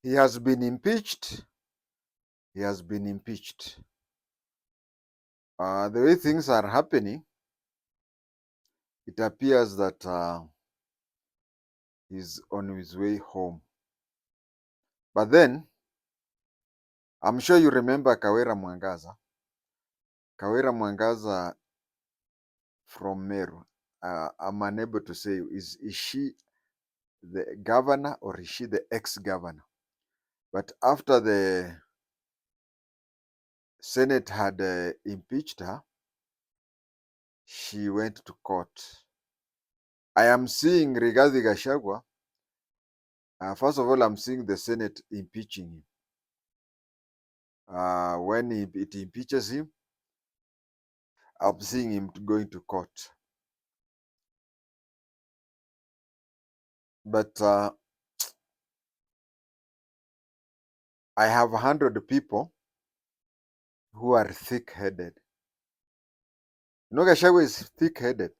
He has been impeached. He has been impeached. The way things are happening, it appears that he's on his way home. But then, I'm sure you remember Kawera Mwangaza. Kawera Mwangaza from Meru. I'm unable to say, is she the governor or is she the ex-governor? But after the Senate had impeached her, she went to court. I am seeing Rigathi Gachagua. First of all, I'm seeing the Senate impeaching him. When it impeaches him, I'm seeing him going to court. But I have 100 people who are thick-headed. You know, Gachagua is thick-headed.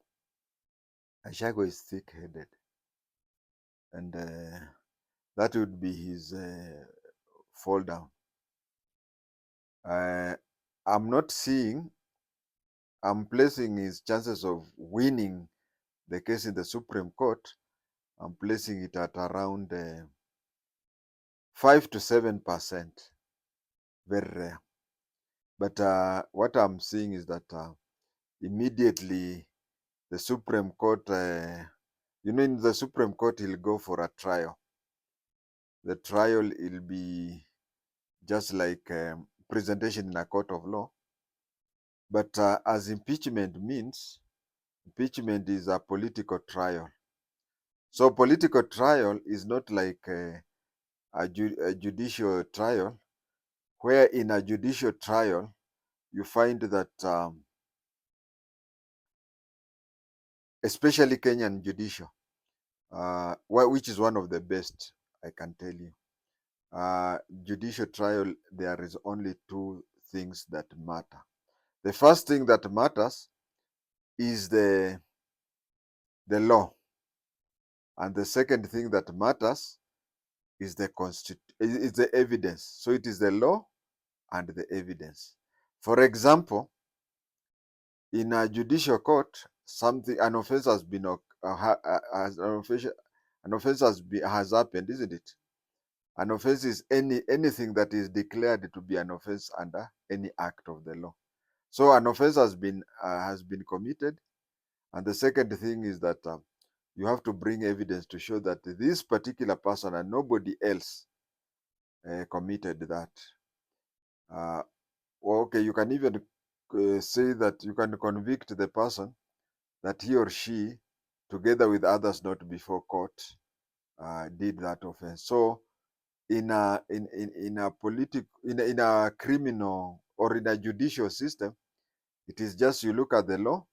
Gachagua is thick-headed. And that would be his fall down. I'm not seeing, I'm placing his chances of winning the case in the Supreme Court, I'm placing it at around 5 to 7%. Very rare. But what I'm seeing is that immediately the Supreme Court, in the Supreme Court, he'll go for a trial. The trial will be just like presentation in a court of law. But as impeachment means, impeachment is a political trial. So political trial is not like a judicial trial, where in a judicial trial, you find that, especially Kenyan judicial, which is one of the best, I can tell you. Judicial trial, there is only two things that matter. The first thing that matters is the law. And the second thing that matters is the evidence. So it is the law and the evidence. For example, in a judicial court, an offense has been has happened, isn't it? An offense is anything that is declared to be an offense under any act of the law. So an offense has been committed, and the second thing is that you have to bring evidence to show that this particular person and nobody else committed that. Okay, you can even say that you can convict the person that he or she, together with others not before court, did that offense. So in a criminal or in a judicial system, it is just you look at the law,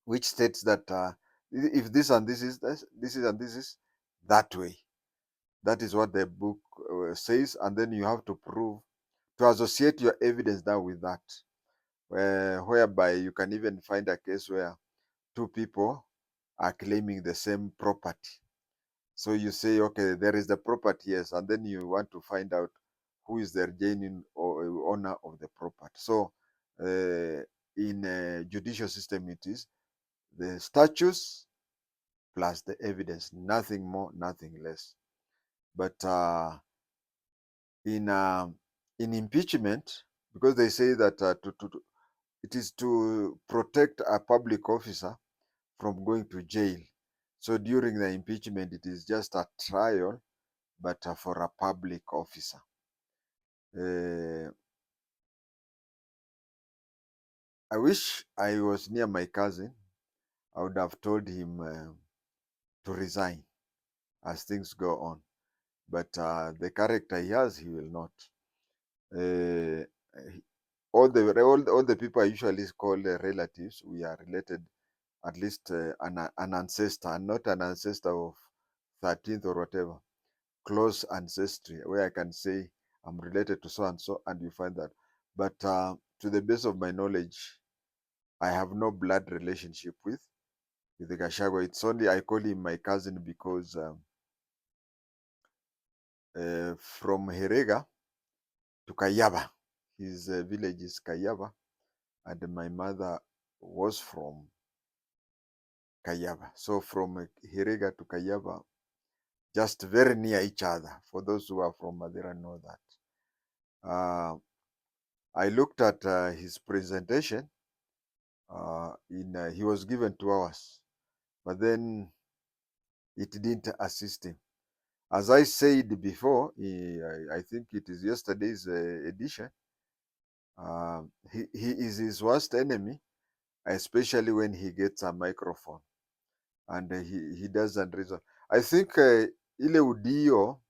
which states that if this and this is this is and this is that way. That is what the book says, and then you have to prove, to associate your evidence now with that, whereby you can even find a case where two people are claiming the same property. So you say, okay, there is the property, yes, and then you want to find out who is the genuine owner of the property. So in a judicial system, it is the statutes plus the evidence, nothing more, nothing less. But in impeachment, because they say that it is to protect a public officer from going to jail. So during the impeachment, it is just a trial, but for a public officer. I wish I was near my cousin. I would have told him to resign as things go on. But the character he has, he will not. All the people I usually call relatives, we are related, at least an ancestor, and not an ancestor of 13th or whatever, close ancestry, where I can say I'm related to so and so, and you find that. But to the best of my knowledge, I have no blood relationship with the Gachagua. It's only I call him my cousin because from Herega to Kayaba. His village is Kayaba, and my mother was from Kayaba. So from Herega to Kayaba, just very near each other. For those who are from Madeira know that. I looked at his presentation. He was given 2 hours, but then it didn't assist him. As I said before, I think it is yesterday's edition. He is his worst enemy, especially when he gets a microphone and he doesn't reason. I think ile udio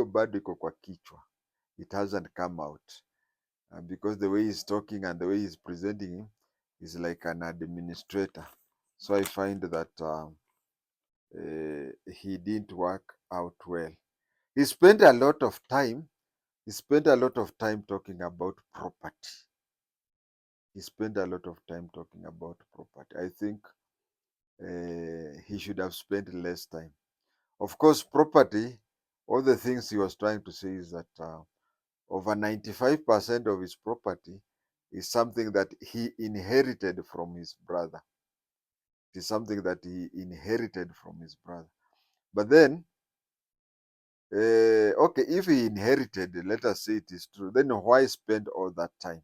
bado iko kwa kichwa. It hasn't come out because the way he's talking and the way he's presenting him is like an administrator. So I find that he didn't work out well. He spent a lot of time. He spent a lot of time talking about property. He spent a lot of time talking about property. I think he should have spent less time. Of course, property, all the things he was trying to say is that over 95% of his property is something that he inherited from his brother. It is something that he inherited from his brother. But then, okay, if he inherited, let us say it is true, then why spend all that time?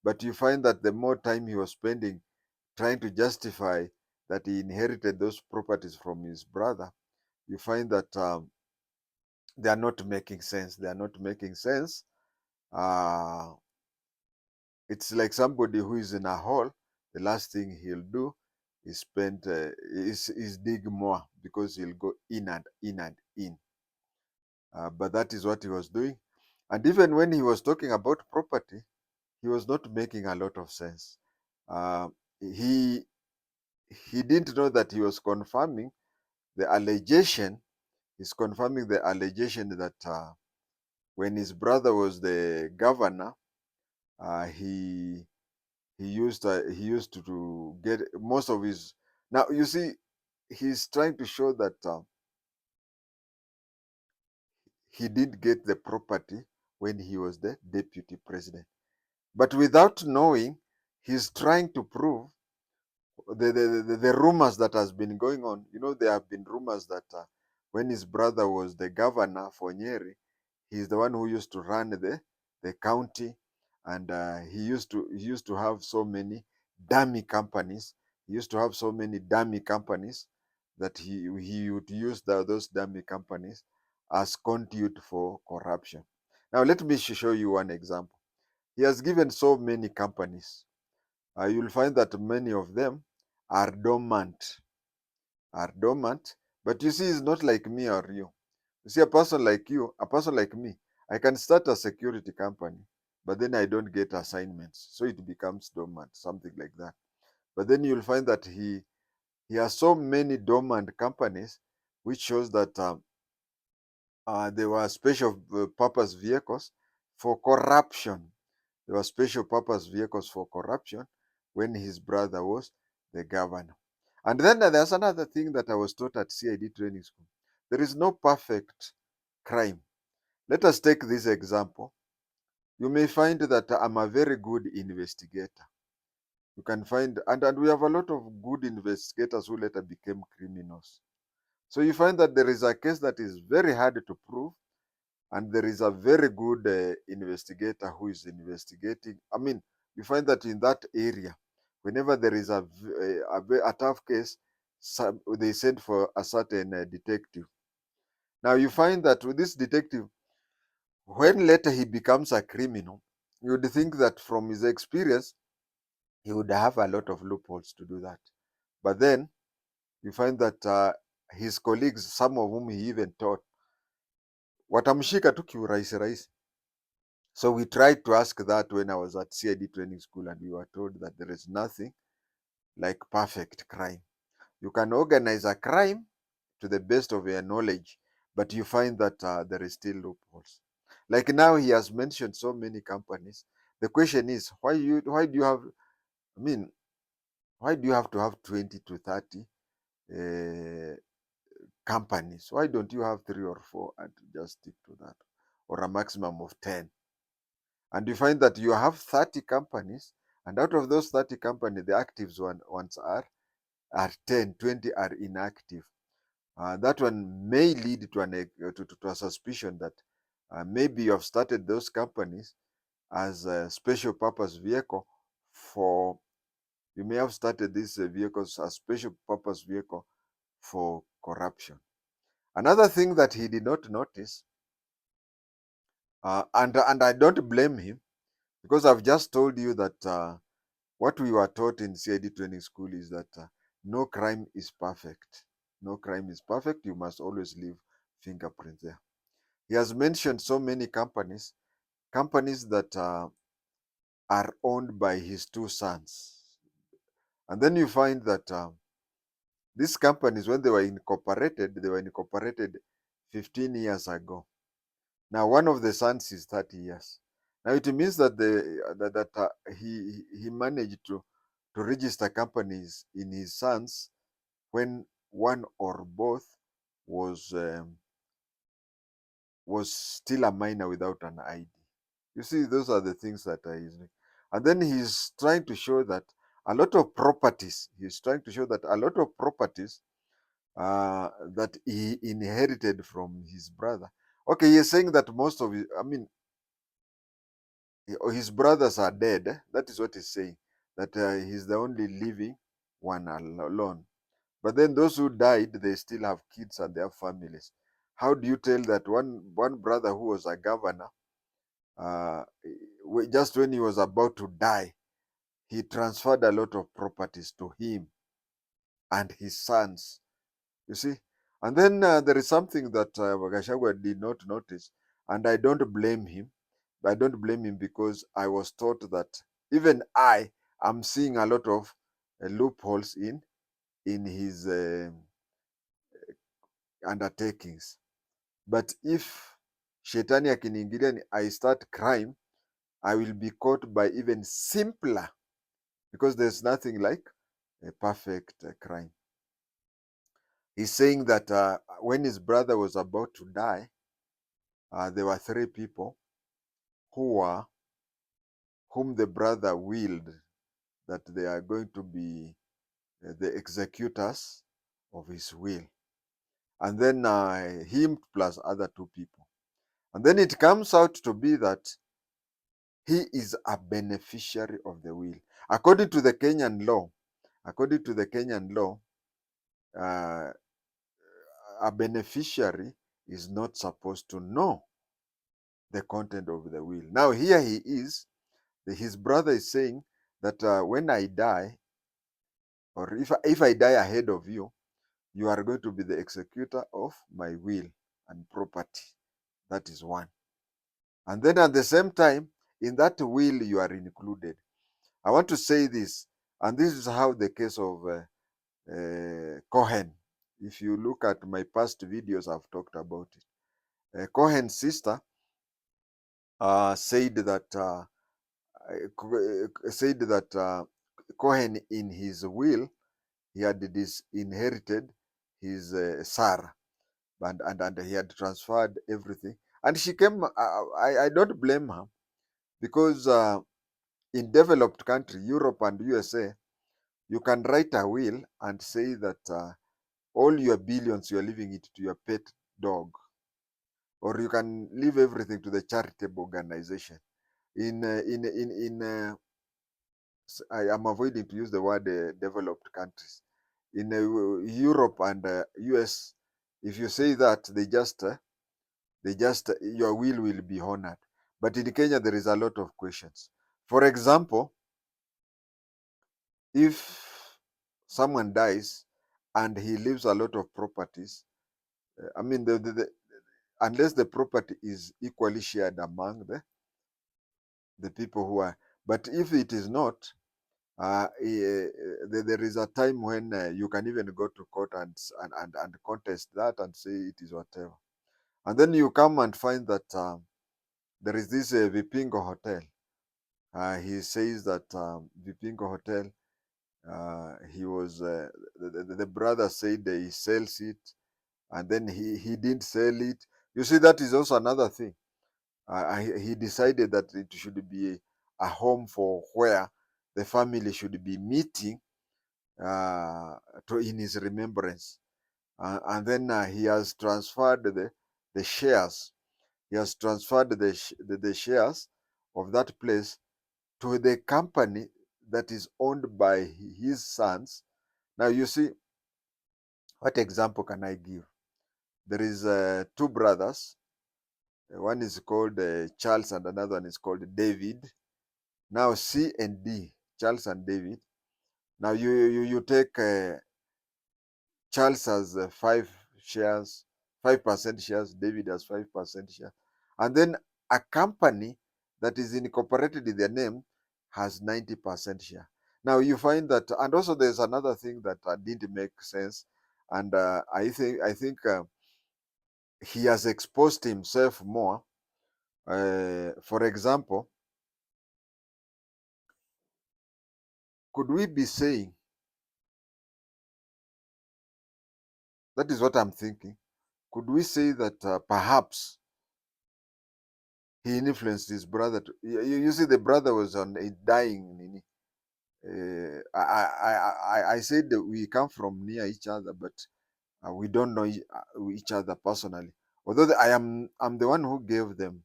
But you find that the more time he was spending trying to justify that he inherited those properties from his brother, you find that they are not making sense. They are not making sense. Uh, it's like somebody who is in a hole. The last thing he'll do is dig more because he'll go in and in and in. But that is what he was doing. And even when he was talking about property, he was not making a lot of sense. He he didn't know that he was confirming the allegation. He's confirming the allegation that when his brother was the governor, uh, he he used to get most of his. Now you see, he's trying to show that he did get the property when he was the deputy president, but without knowing, he's trying to prove the rumors that has been going on. You know, there have been rumors that when his brother was the governor for Nyeri, he's the one who used to run the county, and he used to have so many dummy companies. He used to have so many dummy companies that he would use those dummy companies as conduit for corruption. Now let me show you one example. He has given so many companies. You'll find that many of them are dormant, are dormant. But you see, it's not like me or you. You see, a person like you, a person like me, I can start a security company, but then I don't get assignments, so it becomes dormant, something like that. But then you'll find that he has so many dormant companies, which shows that there were special purpose vehicles for corruption. There were special purpose vehicles for corruption when his brother was the governor. And then there's another thing that I was taught at CID training school. There is no perfect crime. Let us take this example. You may find that I'm a very good investigator. You can find, and we have a lot of good investigators who later became criminals. So you find that there is a case that is very hard to prove, and there is a very good investigator who is investigating. I mean, you find that in that area, whenever there is a tough case, they send for a certain detective. Now you find that with this detective, when later he becomes a criminal, you would think that from his experience, he would have a lot of loopholes to do that. But then you find that his colleagues, some of whom he even taught, watamshika tu kiurahisi rahisi. So we tried to ask that when I was at CID training school, and we were told that there is nothing like perfect crime. You can organize a crime to the best of your knowledge, but you find that there is still loopholes. Like now, he has mentioned so many companies. The question is, why do you have? I mean, why do you have to have 20 to 30 companies. Why don't you have 3 or 4 and just stick to that, or a maximum of 10? And you find that you have 30 companies, and out of those 30 companies, the active ones are 10, 20 are inactive. That one may lead to a suspicion that maybe you have started those companies as a special purpose vehicle for, you may have started these vehicles as special purpose vehicle for corruption. Another thing that he did not notice, and I don't blame him, because I've just told you that what we were taught in CID training school is that no crime is perfect. No crime is perfect. You must always leave fingerprints there. He has mentioned so many companies that are owned by his 2 sons. And then you find that these companies, when they were incorporated 15 years ago. Now, one of the sons is 30 years. Now, it means that he managed to register companies in his sons when one or both was still a minor without an ID. You see, those are the things that are easy. And then he's trying to show that a lot of properties, that he inherited from his brother. Okay, he's saying that most of his brothers are dead. That is what he's saying, that he's the only living one alone. But then those who died, they still have kids and their families. How do you tell that one brother who was a governor, uh, just when he was about to die, he transferred a lot of properties to him and his sons? You see? And then there is something that Gachagua did not notice, and I don't blame him. I don't blame him because I was taught that even I am seeing a lot of loopholes in his undertakings. But if shetani akiniingilia, I start crime, I will be caught by even simpler, because there's nothing like a perfect crime. He's saying that when his brother was about to die, there were 3 people whom the brother willed that they are going to be the executors of his will. And then him plus other 2 people. And then it comes out to be that he is a beneficiary of the will. According to the Kenyan law, uh, a beneficiary is not supposed to know the content of the will. Now here he is, his brother is saying that when I die, or if I die ahead of you, you are going to be the executor of my will and property. That is one. And then at the same time, in that will, you are included. I want to say this, and this is how the case of Cohen. If you look at my past videos, I've talked about it. Cohen's sister said that Cohen, in his will, he had disinherited his Sarah, and he had transferred everything. And she came. I don't blame her, because in developed country, Europe and USA, you can write a will and say that all your billions, you are leaving it to your pet dog, or you can leave everything to the charitable organization. I am avoiding to use the word developed countries. In Europe and US, if you say that, your will be honored. But in Kenya, there is a lot of questions. For example, if someone dies and he leaves a lot of properties, unless the property is equally shared among the people who are, but if it is not, there is a time when you can even go to court and contest that and say it is whatever. And then you come and find that there is this Vipingo Hotel. He says that Vipingo Hotel, he was the brother said he sells it, and then he didn't sell it. You see, that is also another thing. He decided that it should be a home for where the family should be meeting uh, in his remembrance. And then he has transferred the shares. He has transferred the shares of that place to the company that is owned by his sons. Now, you see, what example can I give? There is two brothers. One is called Charles and another one is called David. Now, C and D, Charles and David. Now, you take Charles has 5 shares, 5% shares. David has 5% shares. And then a company that is incorporated in their name has 90% share. Now you find that, and also there's another thing that didn't make sense, and I think he has exposed himself more. For example, could we be saying, that is what I'm thinking, could we say that perhaps he influenced his brother to, you see, the brother was on a dying. I said that we come from near each other, but we don't know each other personally. Although I'm the one who gave them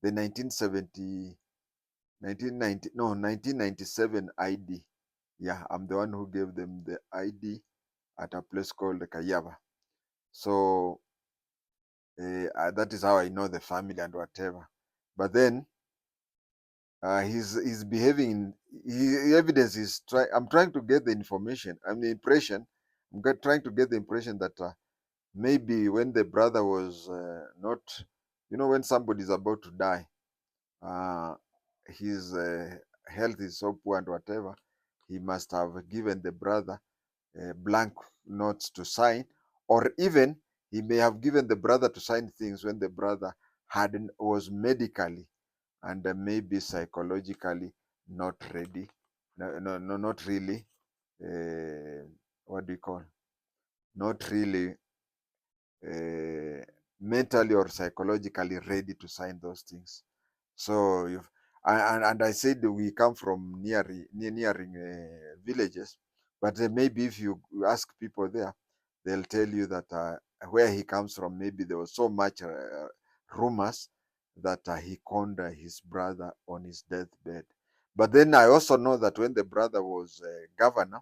the 1970, 1990, no, 1997 ID. Yeah, I'm the one who gave them the ID at a place called Kayaba. So that is how I know the family and whatever. But then he's behaving. Evidence is try. I'm trying to get the information. I'm the impression. Trying to get the impression that maybe when the brother was not, when somebody is about to die, uh, his health is so poor and whatever, he must have given the brother blank notes to sign, or even he may have given the brother to sign things when the brother was medically and maybe psychologically not ready. No, not really. What do you call? Not really mentally or psychologically ready to sign those things. So, and I said that we come from nearing villages, but maybe if you ask people there, they'll tell you that where he comes from, maybe there was so much rumors that he conned his brother on his deathbed. But then I also know that when the brother was governor,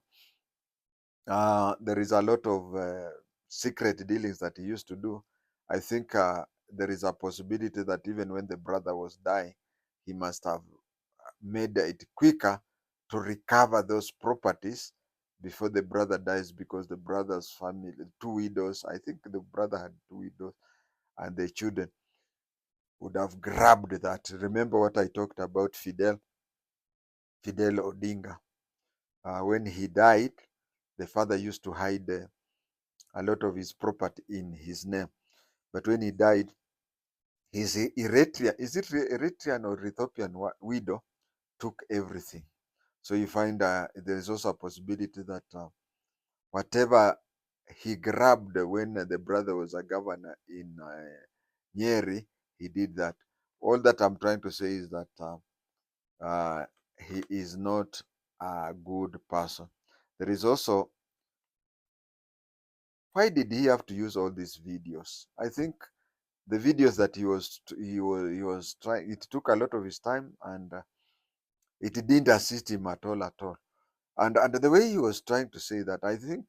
there is a lot of secret dealings that he used to do. I think there is a possibility that even when the brother was dying, he must have made it quicker to recover those properties before the brother dies, because the brother's family, two widows, I think the brother had two widows, and the children would have grabbed that. Remember what I talked about Fidel Odinga. When he died, the father used to hide a lot of his property in his name. But when he died, his Eritrean or Ethiopian widow took everything. So you find there is also a possibility that whatever he grabbed when the brother was a governor in Nyeri, he did that. All that I'm trying to say is that he is not a good person. There is also, why did he have to use all these videos? I think the videos that he was trying, it took a lot of his time, and it didn't assist him at all. And the way he was trying to say that, I think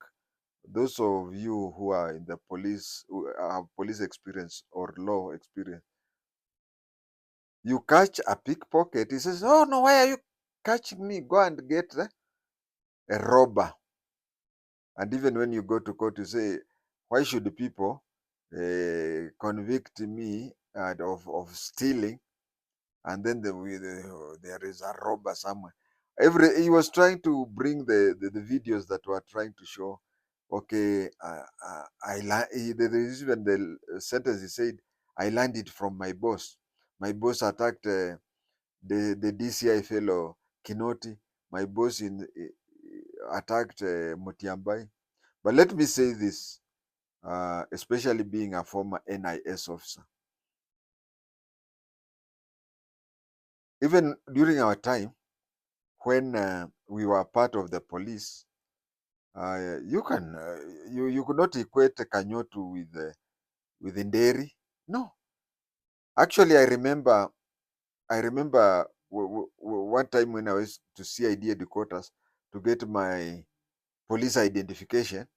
those of you who are in the police, who have police experience or law experience, you catch a pickpocket, he says, "Oh no, why are you catching me? Go and get a robber." And even when you go to court, you say, "Why should people convict me of stealing, and then there is a robber somewhere?" He was trying to bring the videos that were trying to show, okay, there is even the sentence he said, "I learned it from my boss. My boss attacked the DCI fellow Kinoti. My boss attacked Mutiambai." But let me say this: especially being a former NIS officer. Even during our time, when we were part of the police, you can you could not equate Kanyotu with Nderi. No, actually, I remember one time when I was to CID headquarters to get my police identification,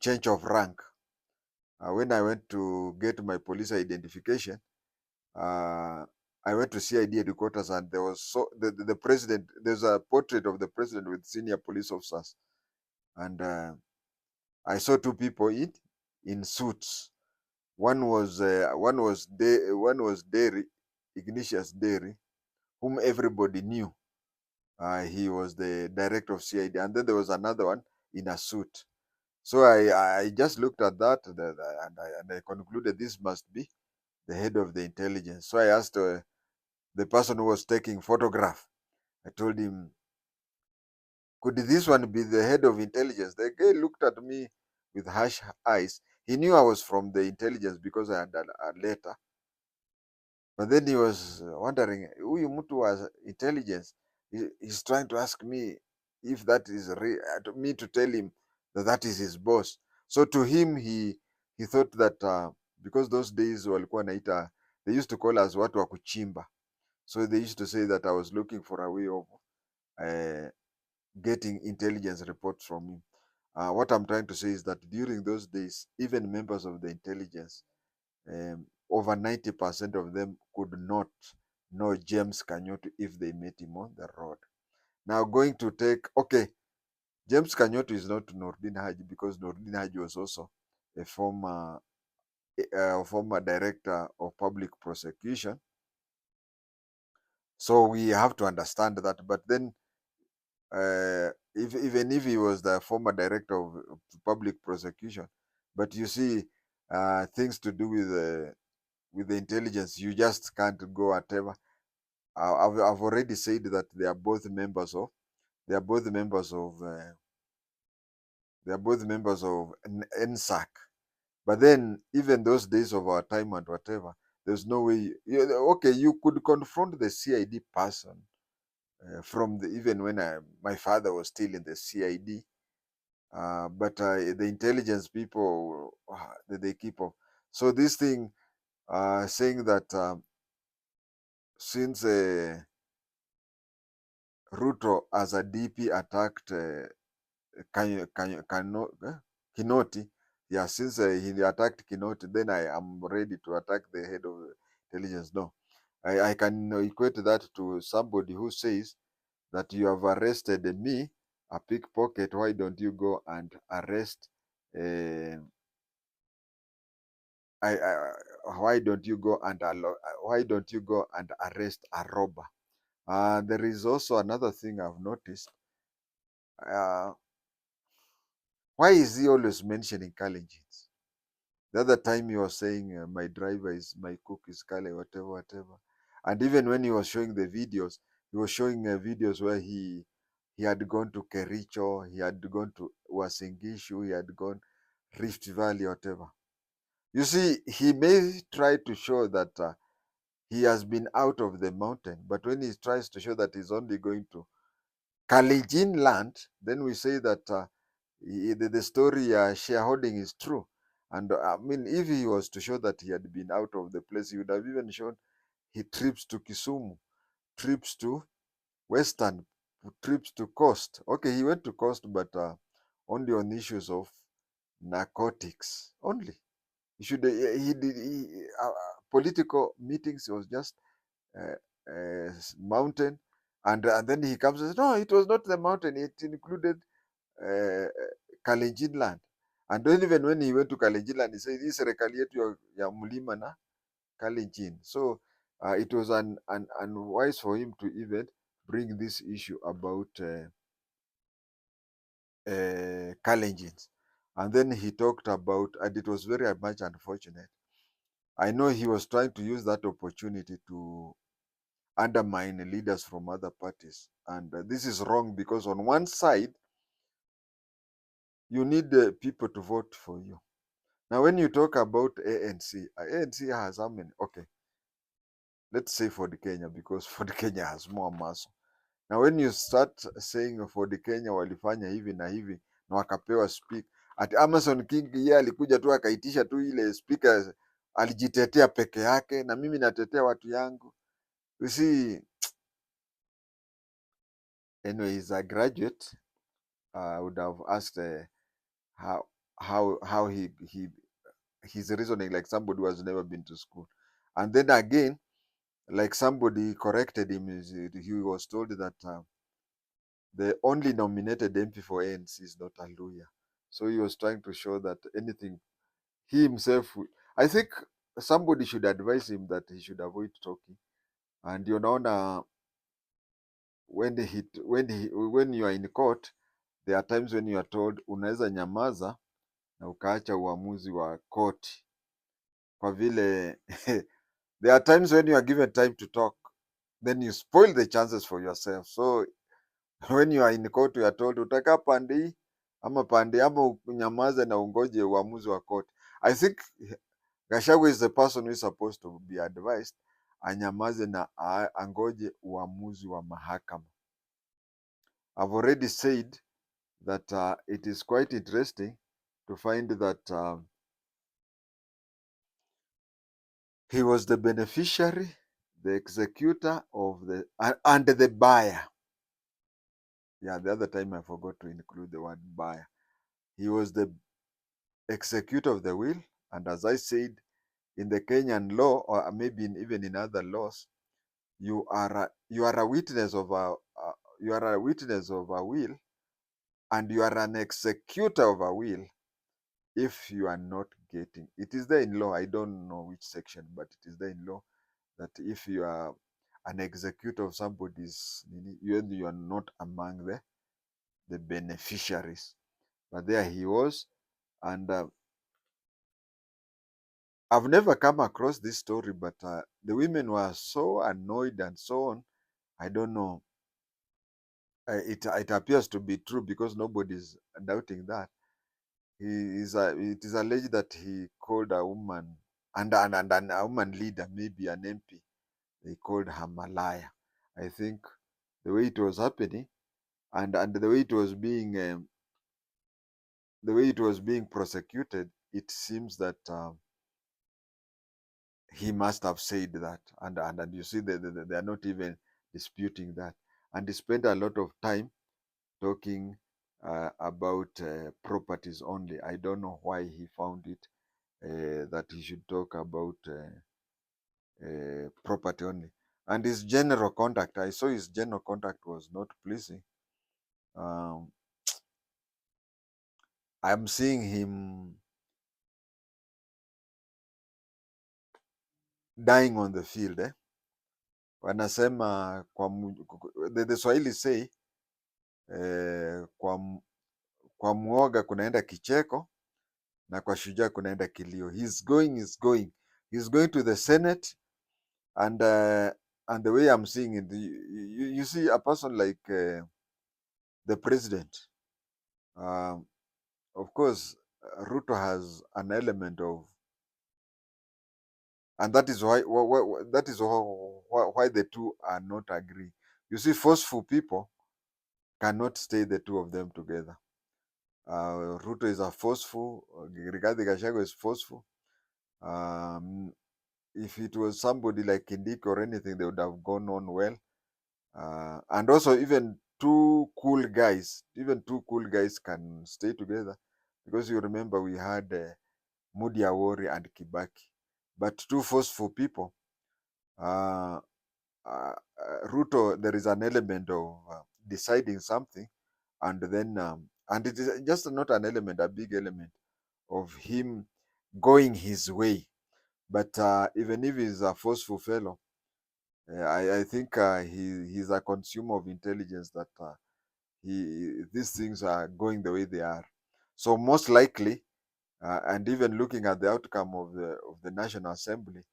change of rank. When I went to get my police identification, uh, I went to CID headquarters, and there was the president. There's a portrait of the president with senior police officers, and I saw two people in suits. One was Derry, Ignatius Derry, whom everybody knew. He was the director of CID, and then there was another one in a suit. So I just looked at that, and I concluded this must be the head of the intelligence. So I asked the person who was taking photograph. I told him, could this one be the head of intelligence? The guy looked at me with harsh eyes. He knew I was from the intelligence because I had a letter. But then he was wondering, huyu mtu was intelligence. He's trying to ask me if that is me to tell him that that is his boss. So to him, he thought that because those days walikuwa naita, they used to call us watu wa kuchimba. So they used to say that I was looking for a way of uh, getting intelligence reports from him. What I'm trying to say is that during those days, even members of the intelligence, over 90% of them could not know James Kanyotu if they met him on the road. Now, going to take, okay, James Kanyotu is not Nordin Haji, because Nordin Haji was also a former director of public prosecution. So we have to understand that. But then, even if he was the former director of public prosecution, but you see, things to do with the intelligence, you just can't go whatever. I've already said that they are both members of they are both members of NSAC. But then, even those days of our time and whatever, there's no way. Okay, you could confront the CID person from even when my father was still in the CID. But the intelligence people, they keep off. So this thing, saying that since Ruto as a DP attacked Kinoti, yeah, since he attacked Kinoti, then I am ready to attack the head of intelligence. No, I can equate that to somebody who says that you have arrested me, a pickpocket. Why don't you go and arrest? Uh, why don't you go and arrest a robber? There is also another thing I've noticed. Uh, why is he always mentioning Kalenjins? The other time he was saying, my driver is my cook is Kale, whatever, whatever. And even when he was showing the videos, he was showing videos where he had gone to Kericho, he had gone to Wasingishu, he had gone Rift Valley, whatever. You see, he may try to show that he has been out of the mountain, but when he tries to show that he's only going to Kalenjin land, then we say that the story shareholding is true. And I mean, if he was to show that he had been out of the place, he would have even shown he trips to Kisumu, trips to Western, trips to Coast. Okay, he went to Coast, but only on issues of narcotics only. He should he did political meetings. It was just mountain, and then he comes and says, no, it was not the mountain. It included Kalenjin land. And then even when he went to Kalenjin land, he said, hii serikali yetu ya mlima na Kalenjin. So it was unwise for him to even bring this issue about Kalenjins. And then he talked about, and it was very much unfortunate. I know he was trying to use that opportunity to undermine leaders from other parties. And this is wrong, because on one side, you need people to vote for you. Now, when you talk about ANC, ANC has how many? Okay, let's say Ford Kenya, because Ford Kenya has more muscle. Na when you start saying Ford Kenya walifanya hivi na hivi na wakapewa speak, ati Amason King yeye alikuja tu akaitisha tu ile speaker, alijitetea peke yake, na mimi natetea watu yangu. You see, anyway, he's a graduate. I would have asked how how he his reasoning, like somebody who has never been to school. And then again, like somebody corrected him, he was told that the only nominated MP for ANC is not a lawyer. So he was trying to show that anything he himself, I think somebody should advise him that he should avoid talking. And you know, when you are in court, there are times when you are told unaweza nyamaza na ukaacha uamuzi wa koti, kwa vile there are times when you are given time to talk, then you spoil the chances for yourself. So when you are in court, you are told utakaa pande hii ama pande, ama unyamaze na ungoje uamuzi wa court. I think Gachagua is the person who is supposed to be advised anyamaze na angoje uamuzi wa mahakama. I've already said that it is quite interesting to find that he was the beneficiary, the executor of the and the buyer. Yeah, the other time I forgot to include the word buyer. He was the executor of the will, and as I said, in the Kenyan law, or maybe even in other laws, you are a witness of a will, and you are an executor of a will if you are not getting. It is there in law. I don't know which section, but it is there in law that if you are an executor of somebody's, you are not among the beneficiaries. But there he was, and I've never come across this story, but the women were so annoyed and so on. I don't know. It appears to be true because nobody's doubting that. It is alleged that he called a woman, and a woman leader, maybe an MP. They called her malaya. I think the way it was happening, and the way it was being prosecuted, it seems that he must have said that, and you see they are not even disputing that, and he spent a lot of time talking about properties only. I don't know why he found it that he should talk about property only. And his general conduct, I saw his general conduct was not pleasing. um, I'm seeing him dying on the field wanasema the Swahili say kwa mwoga kunaenda kicheko na kwa shujaa kunaenda kilio. He's going to the Senate, and the way I'm seeing it, you see a person like the president. Of course, Ruto has an element of, and that is why the two are not agreeing. You see, forceful people cannot stay the two of them together. Ruto is a forceful, Rigathi Gachagua is forceful. If it was somebody like Kindiki or anything, they would have gone on well. And also, even two cool guys can stay together, because you remember we had Mudi Awori and Kibaki. But two forceful people, uh, Ruto, there is an element of deciding something, and then and it is just not an element, a big element of him going his way. But even if he's a forceful fellow, I think he's a consumer of intelligence, that these things are going the way they are. So most likely, and even looking at the outcome of the National Assembly,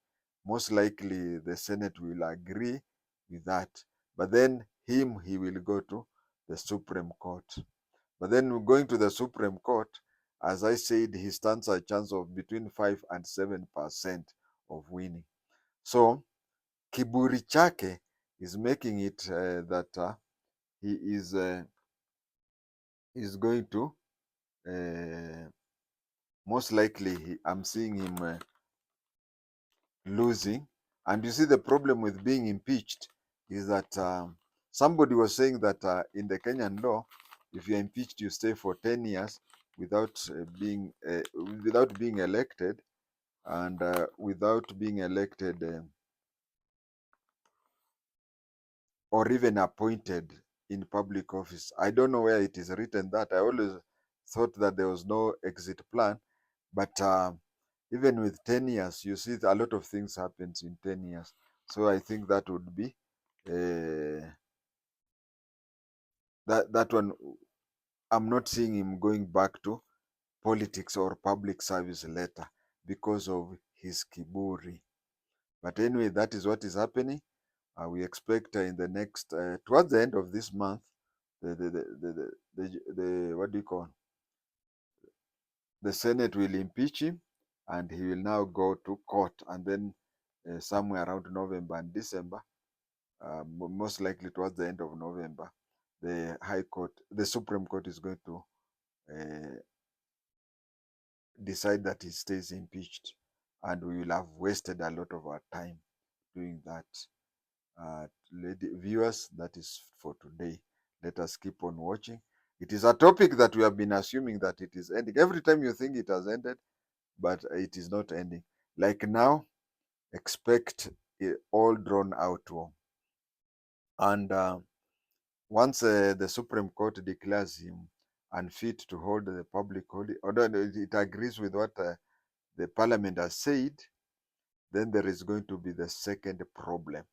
most likely the Senate will agree with that. But then he will go to the Supreme Court. But then going to the Supreme Court, As I said, he stands a chance of between 5 and 7% of winning. So kiburi chake is making it that he is going to most likely I'm seeing him losing. And you see, the problem with being impeached is that somebody was saying that in the Kenyan law, if you're impeached, you stay for 10 years without being elected, and without being elected or even appointed in public office. I don't know where it is written that. I always thought that there was no exit plan, but even with 10 years, you see a lot of things happens in 10 years. So I think that would be that one. I'm not seeing him going back to politics or public service later because of his kiburi. But anyway, that is what is happening. We expect in the next towards the end of this month, the what do you call, the Senate will impeach him, and he will now go to court, and then somewhere around November and December, most likely towards the end of November, the High Court, the Supreme Court is going to decide that he stays impeached, and we will have wasted a lot of our time doing that. Viewers, that is for today. Let us keep on watching. It is a topic that we have been assuming that it is ending. Every time you think it has ended, but it is not ending. Like now, expect a all drawn out war. And once the Supreme Court declares him unfit to hold the public holiday, although it agrees with what the Parliament has said, then there is going to be the second problem.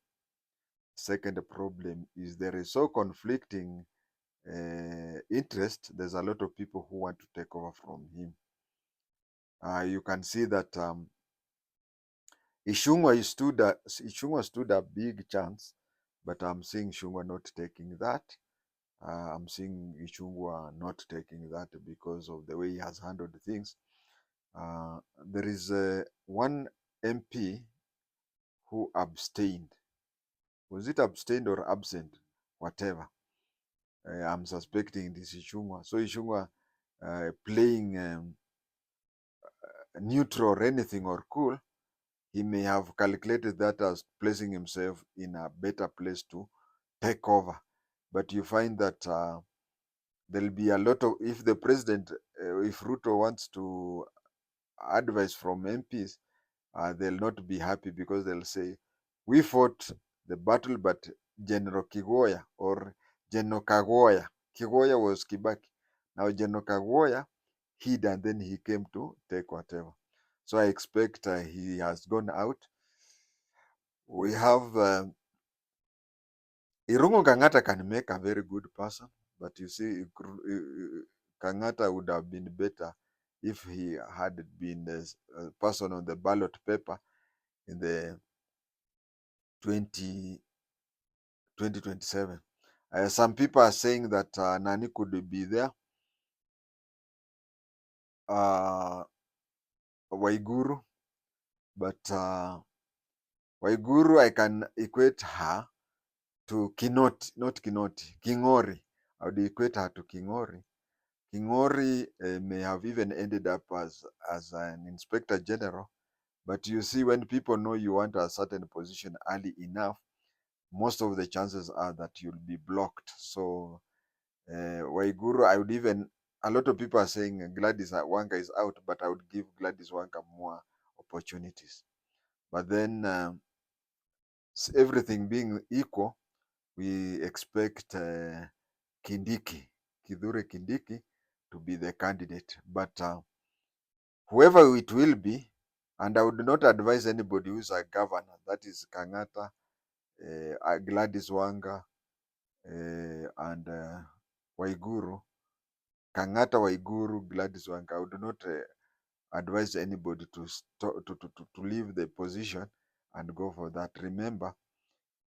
Second problem is there is so conflicting interest. There's a lot of people who want to take over from him. You can see that Ishungwa stood a big chance, but I'm seeing Ishungwa not taking that. I'm seeing Ishungwa not taking that because of the way he has handled things. There is one MP who abstained. Was it abstained or absent? Whatever. I'm suspecting this Ishungwa. So Ishungwa playing neutral or anything or cool, he may have calculated that as placing himself in a better place to take over. But you find that there'll be a lot of, if the president, if Ruto wants to advise from MPs, they'll not be happy because they'll say, we fought the battle, but General Kigoya or General Kagoya, Kigoya was Kibaki. Now General Kagoya hid and then he came to take whatever. So I expect he has gone out. We have Irungu Kangata can make a very good person, but you see, Kangata would have been better if he had been a person on the ballot paper in the 2027. Some people are saying that Nani could be there. Waiguru, but Waiguru, I can equate her to Kinoti, not Kinoti, Kingori. I would equate her to Kingori. Kingori may have even ended up as an inspector general, but you see, when people know you want a certain position early enough, most of the chances are that you'll be blocked. So Waiguru, I would even, a lot of people are saying Gladys Wanga is out, but I would give Gladys Wanga more opportunities. But then everything being equal, we expect Kindiki, Kithure Kindiki, to be the candidate. But whoever it will be, and I would not advise anybody who's a governor, that is Kangata, Gladys Wanga, and Waiguru, Kangata, Waiguru, Gladys Wanga. I would not advise anybody to leave the position and go for that. Remember,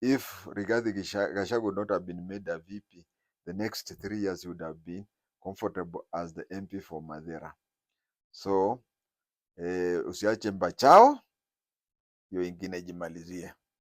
if Rigathi Gachagua would not have been made a VP, the next 3 years would have been comfortable as the MP for Madeira. So usiache mbachao, hiyo ingine jimalizie.